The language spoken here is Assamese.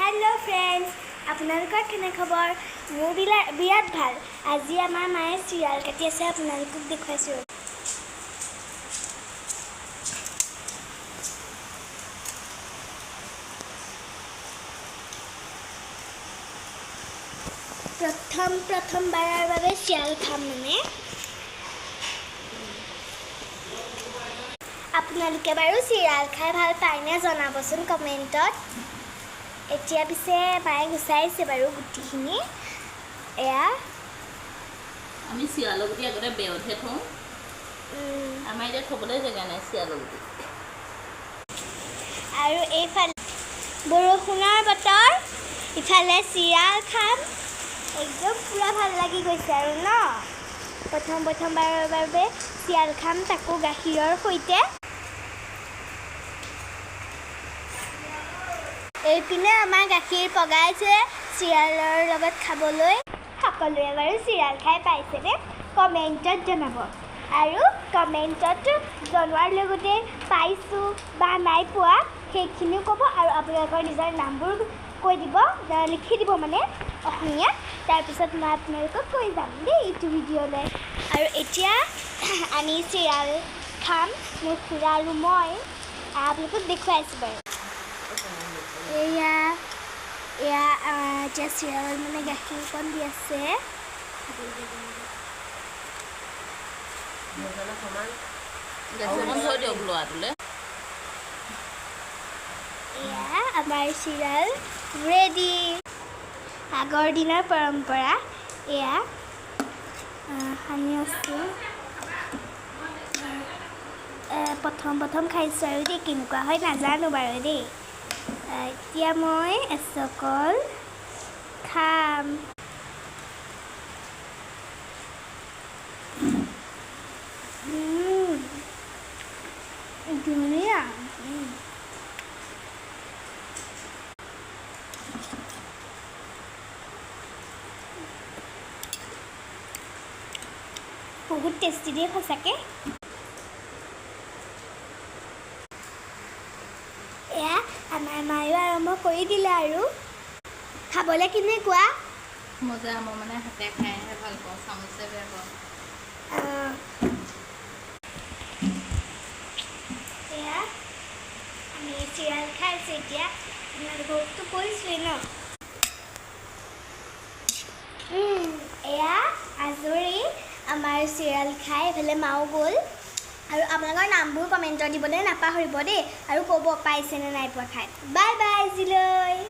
हेलो फ्रेंड्स আপোনালোকৰ কেনে খবৰ মোৰ বিৰাট ভাল আজি আমাৰ মায়ে সিৰিয়াল কাটি আছে আপোনালোকক দেখুৱাইছো প্ৰথমবাৰৰ বাবে সিৰিয়াল খাম মানে আপোনালোকে বাৰু সিৰিয়াল খাই ভাল পায়নে জনাবচোন কমেন্টত এতিয়া পিছে মায়ে গুছাইছে বাৰু গুটিখিনি এয়া আমি সিয়ালৰ গুটি আগতে বেয়তহে থওঁ আমাৰ এতিয়া থবলৈ জেগা নাই সিয়ালৰ গুটি আৰু এইফালে বৰষুণৰ বতৰ ইফালে সিৰিয়াল খাম একদম পুৰা ভাল লাগি গৈছে আৰু ন প্ৰথমবাৰৰ বাবে সিৰিয়াল খাম তাকো গাখীৰৰ সৈতে এইপিনে আমাৰ গাখীৰ পগাইছে সিৰিয়ালৰ লগত খাবলৈ সকলোৱে বাৰু সিৰিয়াল খাই পাইছেনে কমেন্টত জনাব আৰু কমেন্টত জনোৱাৰ লগতে পাইছোঁ বা নাই পোৱা সেইখিনিও ক'ব আৰু আপোনালোকৰ নিজৰ নামবোৰ কৈ দিব লিখি দিব মানে অসমীয়া তাৰপিছত মই আপোনালোকক কৈ যাম দেই এইটো ভিডিঅ'লৈ আৰু এতিয়া আমি সিৰিয়াল খাম মোৰ খুৰা আৰু মই আপোনালোকক দেখুৱাইছোঁ বাৰু এয়া এতিয়া সিৰিয়াল মানে গাখীৰকণ দি আছে এয়া আমাৰ সিৰিয়াল ৰেডি আগৰ দিনৰ পৰম্পৰা এয়া সানি আছোঁ প্ৰথম খাইছোঁ আৰু দেই কেনেকুৱা হয় নাজানো বাৰু দেই এতিয়া মই এচকল খাম ধুনীয়া বহুত টেষ্টি দিয়ে সঁচাকৈ এয়া আমাৰ মায়েও আৰম্ভ কৰি দিলে আৰু খাবলৈ কেনেকুৱা মজা মই মানে হাতে খাইহে ভাল পাওঁ চামুচে বেয়া পাওঁ এয়া আমি সিৰিয়াল খাইছোঁ এতিয়া আপোনালোককতো কৈছোঁৱেই ন এয়া আজৰি আমাৰ সিৰিয়াল খাই এইফালে মাও গ'ল আৰু আপোনালোকৰ নামবোৰ কমেণ্টত দিবলৈ নাপাহৰিব দেই আৰু ক'ব পাইছেনে নাই পোৱা খাই বাই বাই আজিলৈ